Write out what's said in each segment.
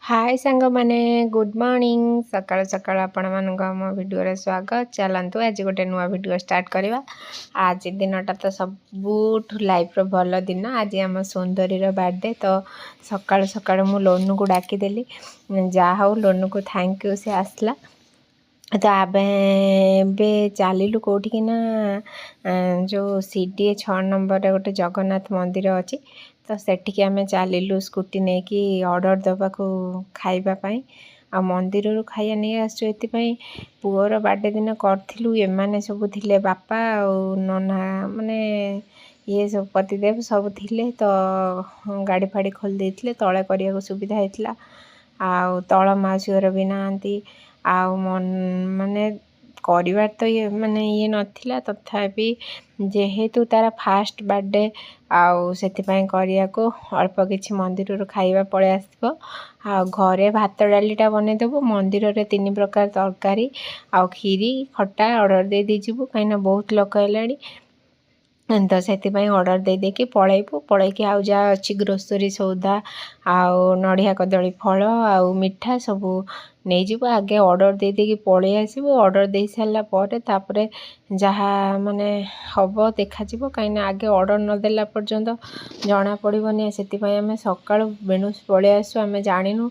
हाय सांग माने good morning सकाळ सकाळ आपण मानक आम वीडियो स्वागत चलतु आज गोटे नुआ वीडियो स्टार्ट करवा। आज दिनटा तो सबुठ लाइफ रो भल दिन। आज आम सुंदरी बर्थडे तो सकाळ सकाळ मु लोनू को डाकीदेली जा हो लोनू को थैंक यू से आसला। तो आबे चलू कौटिकी ना जो सीडीए 6 नंबर गोटे जगन्नाथ मंदिर अच्छी तो सेठिकी आम चलू स्कूटी नहीं कि ऑर्डर दबा को खाइबापी आ मंदिर खाइया नहीं आसु पुअर बर्थडे दिन करूँ एमाने सब थिले बापा और नना माने ये सब पतिदेव सब थिले तो गाड़ी फाड़ी खोल देते तले करने सुविधा होता आ तल माउसी घर भी नहांती आ माने कर तो ये माने ये नथिला तथापि जेहेतु तार फास्ट बर्थडे आउ से करने को अल्प किसी मंदिर खाइबा पड़े आसो आ घरे भात डालीटा बनईदेबू मंदिर रे 3 प्रकार तरकारी आ खीरी खट्टा ऑर्डर दे दीजिबू कहीं बहुत लोक है तो से ऑर्डर दे देके पलैबू पलैकी आउ जहाँ अच्छी ग्रोसरी सौदा आउ नड़िया कदली फल आउ मिठा सबू नहीं जीव आगे ऑर्डर दे देके पलि आसबू ऑर्डर दे सारा पर जहाँ माने हम देखा कहीं आगे ऑर्डर नदेला पर्यंत जना पड़ोनी से आम सका बेणु पलि आसू आम जाणीनु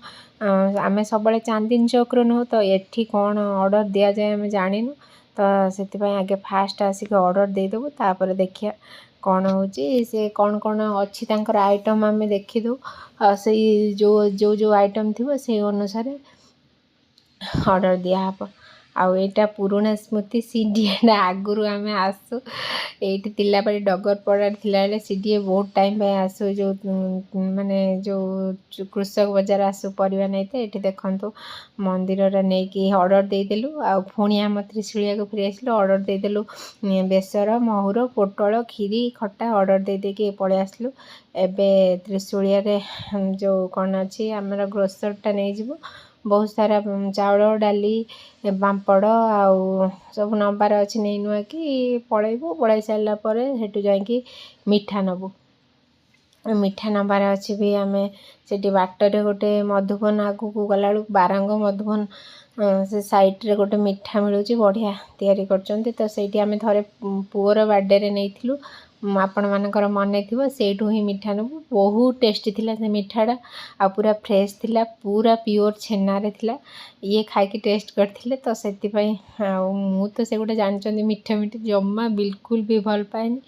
आम सब चांदनी चौक नुह तो ये कौन ऑर्डर दि जाए आम जाणीनु तो से आगे फास्ट आसिक ऑर्डर देदेबू तापर देखिया कौन हो सी कौन कौन अच्छी तांकर आइटम आम देखीदू से जो जो आइटम थी से अनुसार ऑर्डर दिहब आईटा पुराणा स्मृति सीडीए आगुरी आम आसू ये डगरपड़ा थी सीडीए बहुत टाइम आसू जो माने जो कृषक बजार आसू परिवा नहीं तो ये देखु मंदिर नहीं कि ऑर्डर देदेलु आ पुणी आम त्रिशूलिया को फिर आसलु ऑर्डर देदेलु बेसर महुर पोटल खीरी खट्टा ऑर्डर दे देके पलि आसलु एबे त्रिशूलिया रे जो कौन अच्छी आमर ग्रोसरटा नहीं जीवु बहुत सारा चाउल डाली पापड़ आउ सब नंबर अच्छी नहीं नुआ कि पलैबू पलि सारापर सेठू जाकि मिठा नबू मिठा नंबर अच्छी भी आम से बाटर गोटे मधुबन आगू को गला बारंग मधुबन से साइड रे गोटे मिठा मिलूँ बढ़िया तैयारी कर तो से आम थे पुअर बर्थडे नहीं आपण मानकर मन थी से ही मिठा नबू बहुत टेस्टी थिला से मिठाटा आ पूरा फ्रेश थिला पूरा प्योर छेनारे थिला ये खाई टेस्ट करथिले तो से मु तो से गोटे जानते मिठा मिठी जम्मा बिल्कुल भी भल पाएनी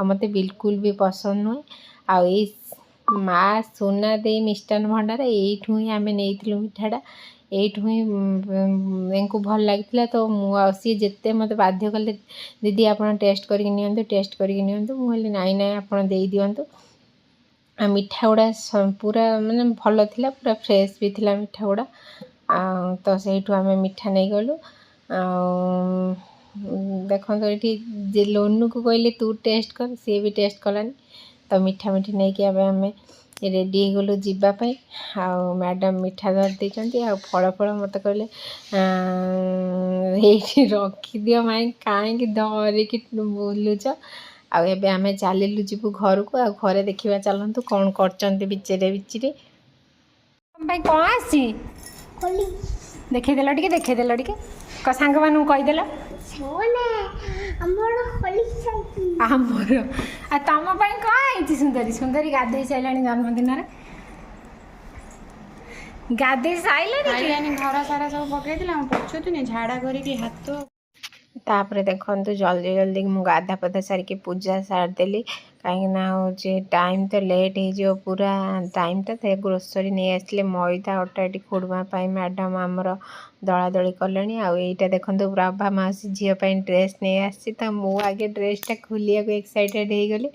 आ मते बिल्कुल भी पसंद नुहे आ माँ सोना दे मिष्टान भंडार यू ही आम नहीं मिठाटा यू ही इनको भल लगी तो मुझे जिते मत बाध्य कले दीदी आप टेस्ट करके टेस्ट करके मुझे नाई ना आप दे दिंतु मिठा गुड़ा पूरा माने भल थिला पूरा फ्रेश भी थिला मिठा गुड़ा तो से आम मिठा नहीं गलु देखो ये लोनू को कहले तू टेस्ट कर सी भी टेस्ट कलानी तो मिठा मिठी नहीं कि आम रेडी गलु जीवाई आ मैडम मिठा धर देती आ फल फल मत कहले रखीदि माई कहीं धरिकी बुलुच आबे आम चलू जीवु घर को आ घरे देखा चलतु कौन कर बिचरे बिचरे कौन आसी देखदेल टे देखदेल टे सांग मान कहीदेल आमर आ तुम कौन सुंदरी सुंदरी गाधे सारा जन्मदिन गाधे सारे घर सारा सब पकड़ पछुनी झाड़ा करके हाथ तापर देखो जल्दी जल्दी मु गाधा पधा सारिकी पूजा सारदेली कहीं हूँ टाइम तो लेट हो पूरा टाइमटा तो ग्रोसरी नहीं आसले मैदा अटा खोड़वाई मैडम आमर दला दली कले आईटा देखो प्रभा मौसी झीपाई ड्रेस नहीं आसी तो मु आगे ड्रेसटा खोलिया को एक्साइटेड हो गली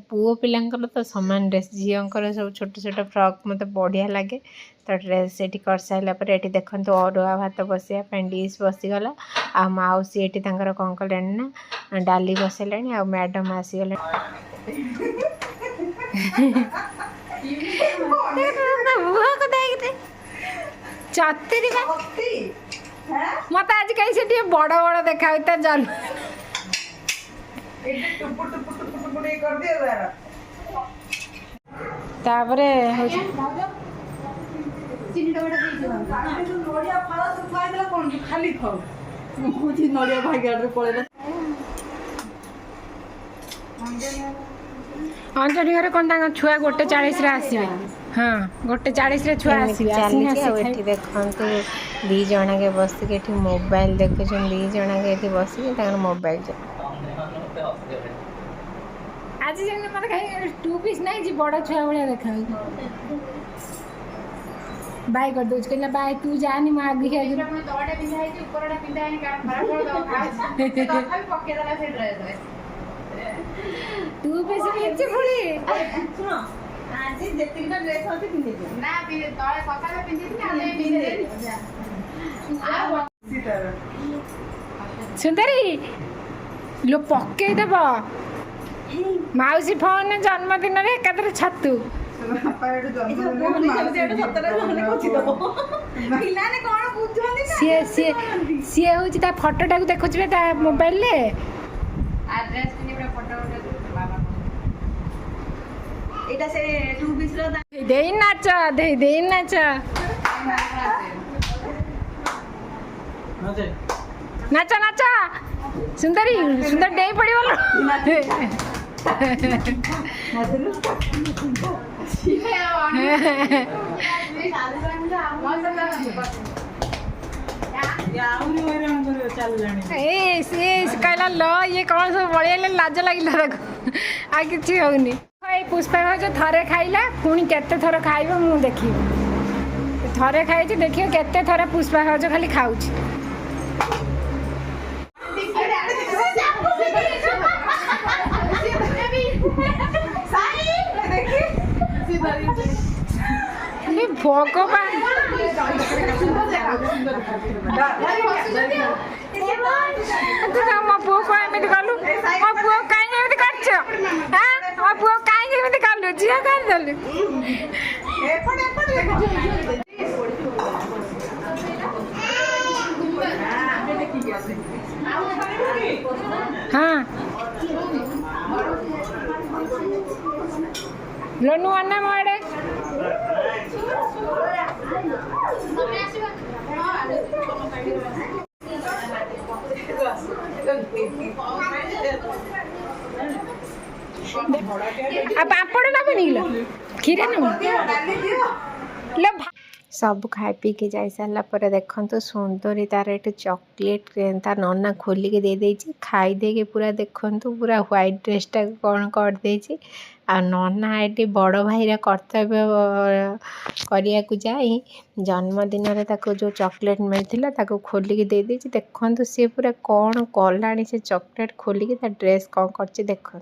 पुओ पिलांकर तो सामान ड्रेस झीर सब छोट छोट फ्रॉक मत बढ़िया लगे तो ड्रेस से कर सारापर ये देखो अरुआ भात बसापी डिश बसीगला आ मौसी ये कौन कले ना डाली बसैले आ मैडम आसीगले चतरी मत आज कहीं से बड़ बड़ देखा जन्म तापरे नड़िया फल सब खाइदेला कौन खाली खाओ मुझे नड़िया भाई गाड़ी पड़ेगा अंजलि घरे कौन छुआ 1:40 आसवे हाँ 1:40 छुआ आसवे देखो दी जना के बसिक मोबाइल देखुन दी जना के बसिक मोबाइल आज मत कहीं 2 पीस नहीं जी बड़ छुआ भाया देखा बाय कर दो कहला बाय तू जानी मैं आगे के तोड़े पिंधा है ऊपरटा पिंधा है का खराब कर दो तथापि पके देला से ड्रेस है 2 पीस पिंचे पुली सुनो आज जेतिक ड्रेस होते पिंधे ना पिंधे तळे सकाळे पिंधे ना आले पिंधे आ सुंदरी लो पके देबो माउसी फोन जन्मदिन रे एकादरे छतु सी हूँ फटोटा को देखुचे मोबाइल दे नाच दे नाच नाच नाच सुंदरी सुंदर डे पड़ी कहला लो ये कौन सब बड़े लाज लगे आ कि होनी पुष्पा भाज थरे खाइला पुणी केते थर खाइब मु देखी थरे खाई देखिए केते थर पुष्पा भाज खाली खाऊ भगवान मो पुओ को एमती कलु मो पुओ कहीं एमती कर मो पुओ कहीं एमती कलु झील कहीं दलु हाँ लोनु अन्ना माड़े पापड़ ना बनी खीरा ना सब खाई पी के जाई सारा पर देखो सुंदरी तार ये चॉकलेट तार नना खोलिक दे देछि खाई दे के पूरा देखो पूरा व्हाइट ड्रेसटा कौन कर देछि आ नना ये बड़ भाईरा कर्तव्य करिया को जाई जन्मदिन रे ताको जो चॉकलेट मिलता ताको खोलिक दे देछि देखो सी पूरा कौन कलानी से चॉकलेट खोलिक ता ड्रेस कौन कर देखो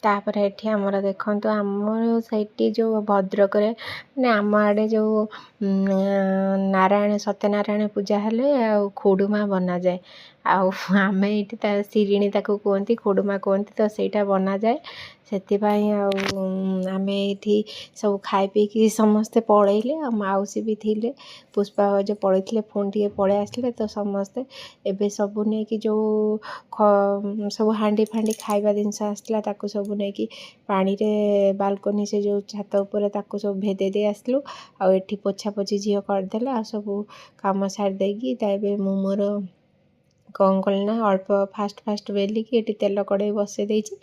तापर एठी आमर देखो आमर सैटी जो भद्रक माने आम आड़े जो नारायण सत्यनारायण पूजा हेले खोडुमा बना जाए आम ये शिरिणी ताको कहती खोडुमा कहती तो सहीटा बना जाए से आम ये सब खाई पी समस्ते पलैले मौसी भी थिले पुष्पा जो पलैले पुणी टे पलि आसले तो समस्ते एबे सबू नहीं कि जो सब हांडी फांडी खाइबा जिनस आसला ताको सब नहीं कि पानी रे बालकनी से जो छात उपर ताको सब भेदे दे आसलु आठी पोछा पोछी झील करदेला आ सब कम सारी देगी ताबे मु मोर कौन कली ना अल्प फास्ट फास्ट बेलिकी ये तेल कड़े बसई देती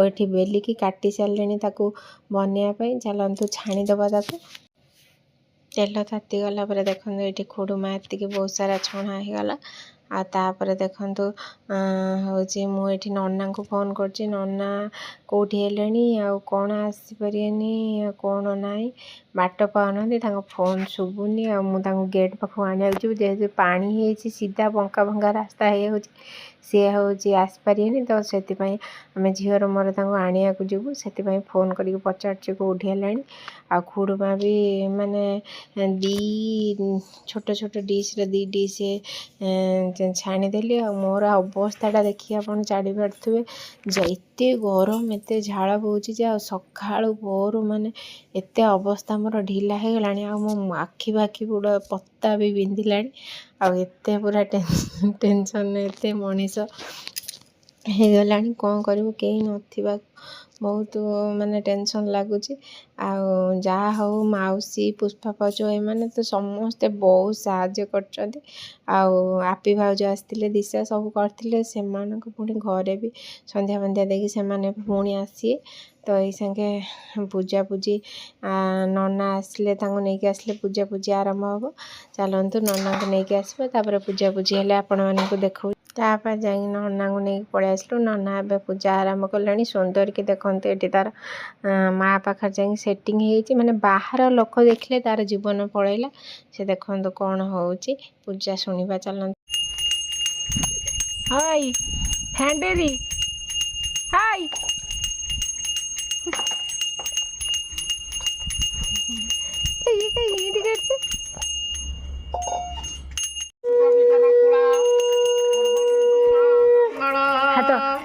आठी बेलिकी काटी सारे ताको बनवाई चलतु छाणीदबा ताको तेल ताती गला देखो ये खोडुमा ये बहुत सारा छणा होगला आपर देखु हूँ मुझे नना को फोन कर नना कौटी कौन आसपारे कौन ना बाट पाऊना फोन शुभुनि मुझे गेट पाख आने जेहेतु पानी है सीधा बंका भंगा रास्ता हो सी हूँ आसपारे तो से आम झीर मोर आने को जीवु से फोन कर पचार कौटी है आ खुड़मा भी माने दी छोट छोट डिश दी डिश छाणीदेली मोर अवस्थाटा देखिए आप जाड़ी पारे एत गरम एत झाड़ बोची सका भोर माने एत अवस्था मोर ढिला हो गला मो आखि बाखि पूरा पत्ता भी बिंधिला आते पूरा टेंशन एत मनीष हो गला कौन करूँ कहीं नथिबा ବହୁତ ମାନେ ଟେନସନ୍ ଲାଗୁଛି। ଆଉ ଯାହା ହଉ ମାଉସୀ ପୁଷ୍ପା ଭାଉଜ ଏମାନେ ତ ସମସ୍ତେ ବହୁତ ସାହାଯ୍ୟ କରିଛନ୍ତି। ଆଉ ଆପି ଭାଉଜ ଆସିଥିଲେ, ଦିଶା ସବୁ କରିଥିଲେ। ସେମାନଙ୍କୁ ପୁଣି ଘରେ ବି ସନ୍ଧ୍ୟା ଫନ୍ଧ୍ୟା ଦେଇକି ସେମାନେ ପୁଣି ଆସିବେ। ତ ଏଇ ସାଙ୍ଗେ ପୂଜାପୂଜି ନନା ଆସିଲେ, ତାଙ୍କୁ ନେଇକି ଆସିଲେ ପୂଜାପୂଜି ଆରମ୍ଭ ହେବ। ଚାଲନ୍ତୁ ନନାଙ୍କୁ ନେଇକି ଆସିବା, ତାପରେ ପୂଜାପୂଜି ହେଲେ ଆପଣମାନଙ୍କୁ ଦେଖାଉ। ତାପରେ ଯାଇକି ନନାଙ୍କୁ ନେଇକି ପଳେଇ ଆସିଲୁ। ନନା ଏବେ ପୂଜା ଆରମ୍ଭ କଲେଣି। ସୁନ୍ଦରୀକି ଦେଖନ୍ତୁ, ଏଠି ତାର ମା ପାଖରେ ଯାଇକି ସେଟିଂ ହେଇଛି। ମାନେ ବାହାର ଲୋକ ଦେଖିଲେ ତାର ଜୀବନ ପଳେଇଲା। ସେ ଦେଖନ୍ତୁ କ'ଣ ହେଉଛି। ପୂଜା ଶୁଣିବା ଚାଲନ୍ତୁ। ହାଇ ହ୍ୟାଣ୍ଡେରି ହାଇ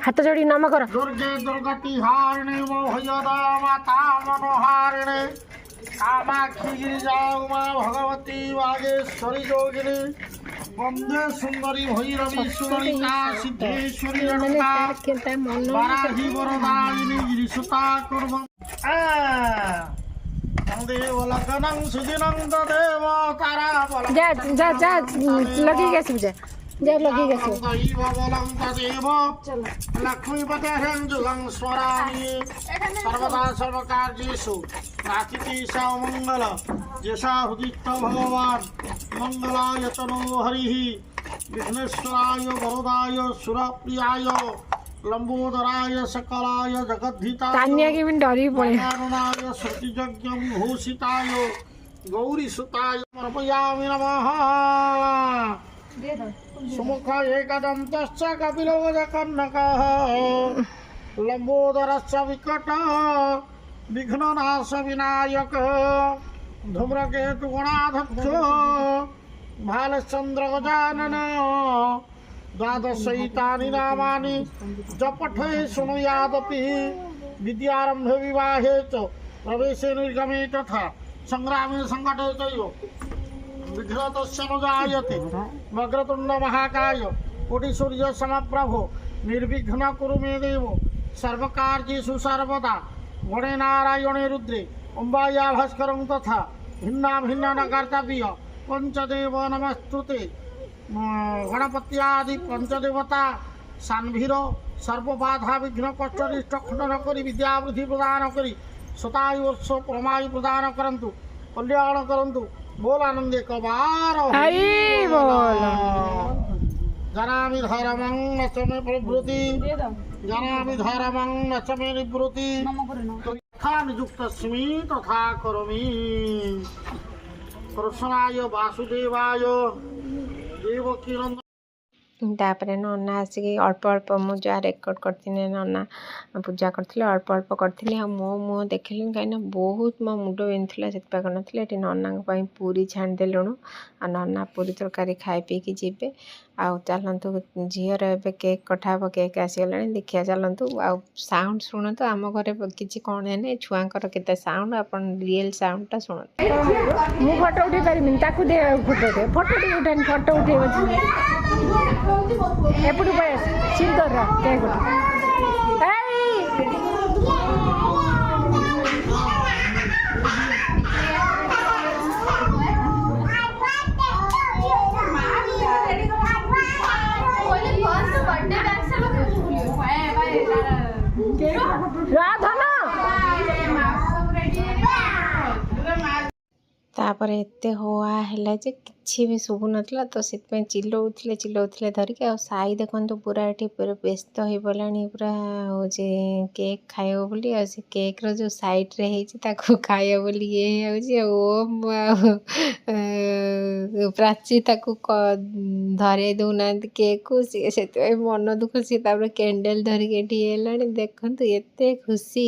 ହାତ ଯୋଡ଼ି ନମ କର। दुर्गे दुर्गति हारिणे मोहयदा माता मनोहारिणे कामाक्षी गिरिजा उमा भगवती वागेश्वरी योगिनी वंदे सुंदरी भैरवी सुंदरिका सिद्धेश्वरी रणका वाराही वरदायिनी गिरिसुता कुर्म देव लग्नं सुदिनं तदेव तारा बलं जा जा जा लगी कैसे जा जा लगी कैसे दैव बलं तदेव लक्ष्मीपते जुलं स्वरामि सर्वदा सर्वकार्येषु प्राचिति मंगल जैसा हृदित भगवान मंगलाय तनो हरिः विघ्नेश्वराय वरदाय सुरप्रियाय लंबोदराय सकलाय जगद्धिताय तान्या की भी डरी पड़े करुणाय सत्यज्ञं भूषिताय गौरीसुताय समर्पयामि नमः सुमुख एकदन्तश्च कपिलो गजकर्णकः लंबोदरस्य विकटः विघ्ननाश विनायक धूम्रकेतुगणाध्यक्ष भालचंद्र गजानन द्वादशैतानि नामानि जपठे शृणुयादपि विद्यारंभे विवाहे च प्रवेशे निर्गमे तथा संग्रामे संकटे चैव विघ्नतस्य न जायते वक्रतुण्ड महाकाय कोटिसूर्य समप्रभो निर्विघ्न कुरु मे देव सर्वकार्येषु सर्वदा गणे नारायणे रुद्रे अम्बाया भास्करं तथा भिन्ना भिन्न न कर्तव्य पंचदेव नमस्तुते गणपत्यादि पंचदेवता सान्भीर सर्वबाधा विघ्न कष्टनिष्ठ खंडन करी विद्यावृद्धि प्रदान करी शतायुवर्ष प्रमायु प्रदान करंतु कल्याण करंतु बोल आनंदे कबार हरि बोल जनामि धर्मं न च मे प्रवृत्ति जनामि धर्मं न च मे निवृत्ति यथा नियुक्तस्मि तथा करोमि कृष्णाय वासुदेवाय देवकी नंदन तापर नना आसिक अल्प अल्प मु जहाँ रेकर्ड करती नना पूजा करते अल्प अल्प करी मो मुँह देखिली कहीं बहुत मो मुंड बिंधुला से करनी नना पूरी छाणीदेलुणु आ नना पूरी तरकारी खाई पीकी जी आ चलतु झीर ए केक कटा हे केक आसीगला देखिया चलतु आ साउंड शुणु आम घर किसी कौन है छुआंकर केते साउंड अपन रियल साउंडटा शुणु मु फोटो उठे पारि फोटो दे फोटो उठानी फोटो उठे एपटू पड़े सिंदर केक तापर एत हुआ है जे किसी भी शुभु नाला तो से चिल्लाऊले धरिकी आ साई देखो पूरा ये पूरा व्यस्त हो पड़ानी पूरा हूँ केक खाइब बोली आ से केक रो जो साइड रे है खाइब बोली ये ओम प्राची ताकू धरे दौना केक को सी से मन दुख सी कैंडल धरिकी देखु एत खुशी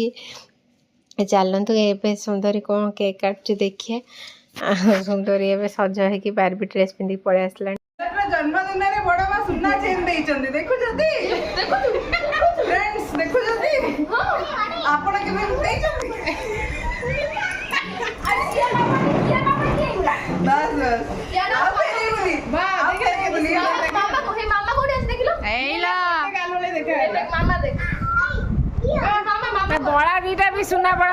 चलतु ए सुंदरी कौन केक काटुची देखिए सुंदरी ए सज हो बारबी ड्रेस पिंधि पड़े आसला जन्मदिन रे बड़ बा सुना चेन देइचंदी देखु जदी फ्रेंड्स देखु जदी आपण केबे देइचंदी बस बस या फेरी बा देखे बोली मामा कोठी आसे देखिलो एला गालोले देखे मामा देख मामा କଳା ଦିଟା ବି ସୁନା ପड़ा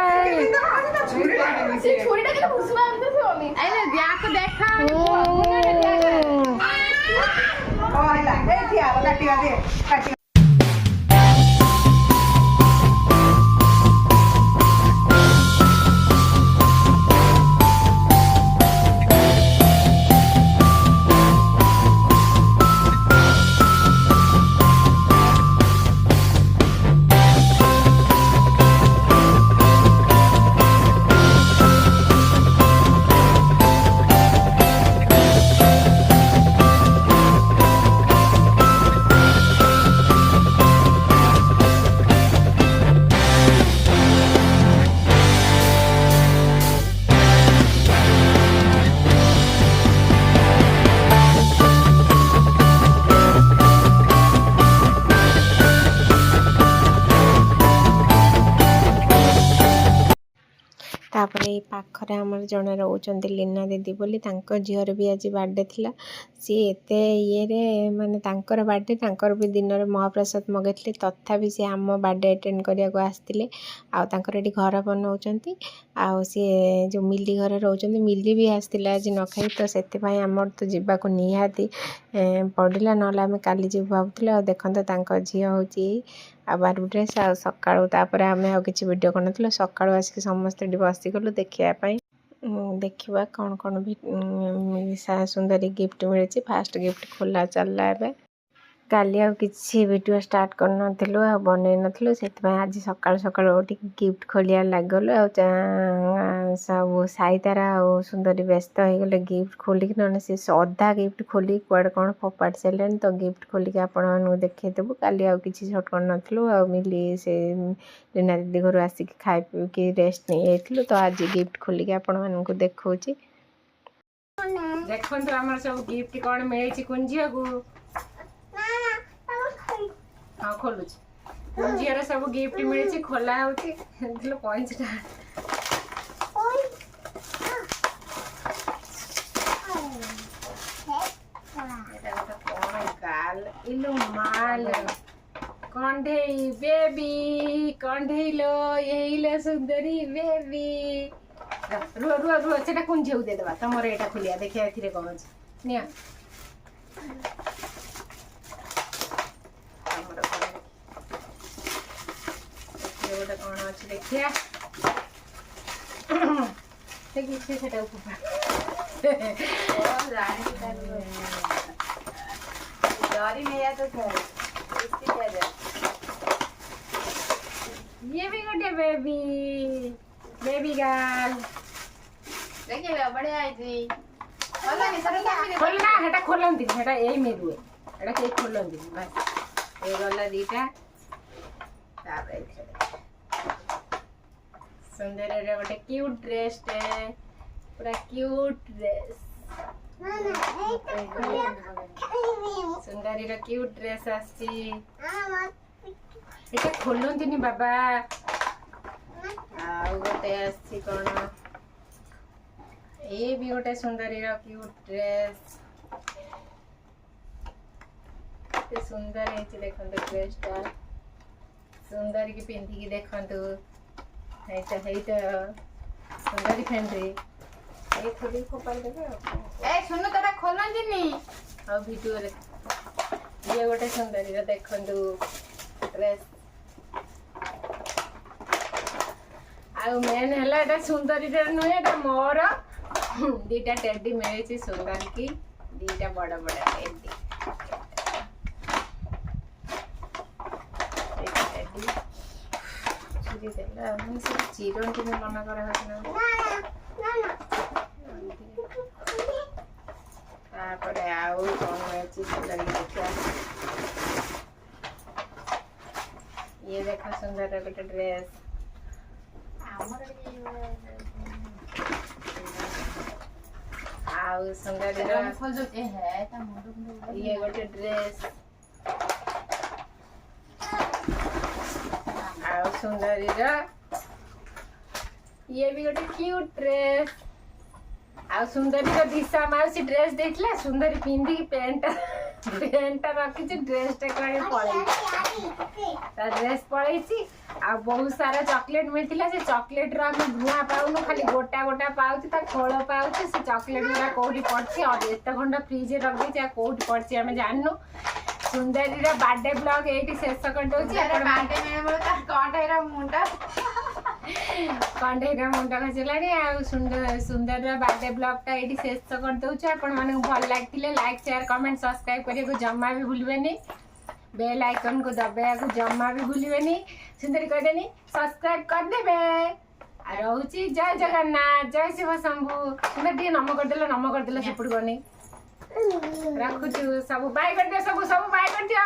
ତାପରେ ଏଇ ପାଖରେ ଆମର ଜଣେ ରହୁଛନ୍ତି ଲିନା ଦିଦି ବୋଲି, ତାଙ୍କ ଝିଅର ବି ଆଜି ବାର୍ଥଡେ ଥିଲା। ସିଏ ଏତେ ଇଏରେ ମାନେ ତାଙ୍କର ବାର୍ଥଡେ, ତାଙ୍କର ବି ଦିନରେ ମହାପ୍ରସାଦ ମଗାଇଥିଲେ, ତଥାପି ସିଏ ଆମ ବାର୍ଥଡେ ଆଟେଣ୍ଡ କରିବାକୁ ଆସିଥିଲେ। ଆଉ ତାଙ୍କର ଏଠି ଘର ବନାଉଛନ୍ତି, ଆଉ ସିଏ ଯେଉଁ ମିଲି ଘରେ ରହୁଛନ୍ତି, ମିଲି ବି ଆସିଥିଲା ଆଜି ନ ଖାଇ, ତ ସେଥିପାଇଁ ଆମର ତ ଯିବାକୁ ନିହାତି ପଡ଼ିଲା, ନହେଲେ ଆମେ କାଲି ଯିବୁ ଭାବୁଥିଲେ। ଆଉ ଦେଖନ୍ତୁ ତାଙ୍କ ଝିଅ ହେଉଛି ଆଉ ବାର୍ଥଡେ ଡ୍ରେସ୍। ଆଉ ସକାଳୁ ତାପରେ ଆମେ ଆଉ କିଛି ଭିଡ଼ିଓ କରିନଥିଲୁ, ସକାଳୁ ଆସିକି ସମସ୍ତେ ଏଠି ବସିଗଲୁ ଦେଖିବା ପାଇଁ। ଦେଖିବା କ'ଣ କ'ଣ ସୁନ୍ଦରୀ ଗିଫ୍ଟ ମିଳିଛି। ଫାଷ୍ଟ ଗିଫ୍ଟ ଖୋଲା ଚାଲିଲା ଏବେ। କାଲି ଆଉ କିଛି ଭିଡ଼ିଓ ଷ୍ଟାର୍ଟ କରିନଥିଲୁ ଆଉ ବନେଇ ନଥିଲୁ, ସେଥିପାଇଁ ଆଜି ସକାଳୁ ସକାଳୁ ଉଠିକି ଗିଫ୍ଟ ଖୋଲିବାରେ ଲାଗିଗଲୁ। ଆଉ ସବୁ ସାଇତାରା ଆଉ ସୁନ୍ଦରୀ ବ୍ୟସ୍ତ ହେଇଗଲେ ଗିଫ୍ଟ ଖୋଲିକି, ନହେଲେ ସେ ଅଧା ଗିଫ୍ଟ ଖୋଲିକି କୁଆଡ଼େ କ'ଣ ଫୋପାଡ଼ି ସାରିଲେଣି। ତ ଗିଫ୍ଟ ଖୋଲିକି ଆପଣମାନଙ୍କୁ ଦେଖେଇଦେବୁ। କାଲି ଆଉ କିଛି ସଟ୍ କରିନଥିଲୁ, ଆଉ ମିଲି ସେ ରୀନା ଦିଦି ଘରୁ ଆସିକି ଖାଇ ପିଇକି ରେଷ୍ଟ ନେଇଯାଇଥିଲୁ। ତ ଆଜି ଗିଫ୍ଟ ଖୋଲିକି ଆପଣମାନଙ୍କୁ ଦେଖାଉଛି। ଦେଖନ୍ତୁ ଆମର ସବୁ ଗିଫ୍ଟ କ'ଣ ମିଳିଛି କୁଞ୍ଜିଆକୁ। ହଁ ଖୋଲୁଛି। କୁଞ୍ଜିଆର ସବୁ ଗିଫ୍ଟ ମିଳିଛି, ଖୋଲା ହେଉଛି। କଇଁଚିଟା ଇଲୋ ମାଲ କଣ୍ଢେଇ ବେବି, କଣ୍ଢେଇଲୋ ଏଇଲୋ ସୁନ୍ଦରୀ ବେବି। ରୁହ ରୁହ ରୁହ, ସେଟା କୁଞ୍ଝିଆକୁ ଦେଇଦେବା, ତମର ଏଇଟା ଖୋଲିବା ଦେଖିବା ଏଥିରେ କ'ଣ ଅଛି। ନିଅ ଗୋଟେ କ'ଣ ଅଛି ଦେଖିବା। ସେଟା ये भी गोटे बेबी बेबी गर्ल देखिए बढ़िया है जी। खोलना हेटा खोलंती हेटा एई में रुए, हेटा के खोलंती बस ए गला दीटा। तापर सुंदर रे गोटे क्यूट ड्रेस टे, पूरा क्यूट ड्रेस। सुंदरी रो क्यूट ड्रेस आसी, एटा खोलंतीनी बाबा। आउ गोटे आसी कोन, ए भी गोटे सुंदरी रो क्यूट ड्रेस। ते सुंदर है देखंतु ड्रेस टा, सुंदरी की पिंधी की देखंतु। हेटा सुंदरी फेंड्री ए खोली खोपाल देबे। ए सुनो तोरा खोलंतीनी आ वीडियो रे। ये गोटे सुंदरी रो देखंतु ड्रेस। आ मेन हला एटा सुंदरी रे नुहे, एटा मोर दीटा टेडी मिले सुंदर की, दीटा बड़ा बड़ा टेडी। चिरंती मना कर ये देखा सुंदर गोटे ड्रेस। आउ सुंदर ये गोटे ड्रेस। आउ सुंदरी ये भी गोटे क्यूट ड्रेस। आउ सुंदरी दिशा माउसी ड्रेस देखला, सुंदरी पिंधी पेंट रखी ड्रेस टा पड़े ड्रेस पड़े। आ बहुत सारा चॉकलेट मिलता से चॉकलेट रो आम धुआं पाऊनु खाली गोटा गोटा पाऊँ खोल पाऊँ से चॉकलेट गुड़ा कौटी पड़ी और एत खंड फ्रिज रख देचे कौटी पड़ी आम जानू सुंदरी बर्थडे ब्लॉग ये शेष कर मुंडा कंडेर मुंड खसला सुंदर बर्थडे ब्लॉगटा ये शेष कर दूचे आपण मानक भल लगे लाइक शेयर कमेंट सब्सक्राइब करने जमा भी भूलबेनी बेल आइकन को दबाया को जमा भी भूलबेनी सुंदरी कहदेनी सब्सक्राइब करदे रोची जय जगन्नाथ जय शिव शंभु सुंदर टी नम करदेल सेपट गनी रखुचु सब बाय कर दियो सब बाय कर दियो।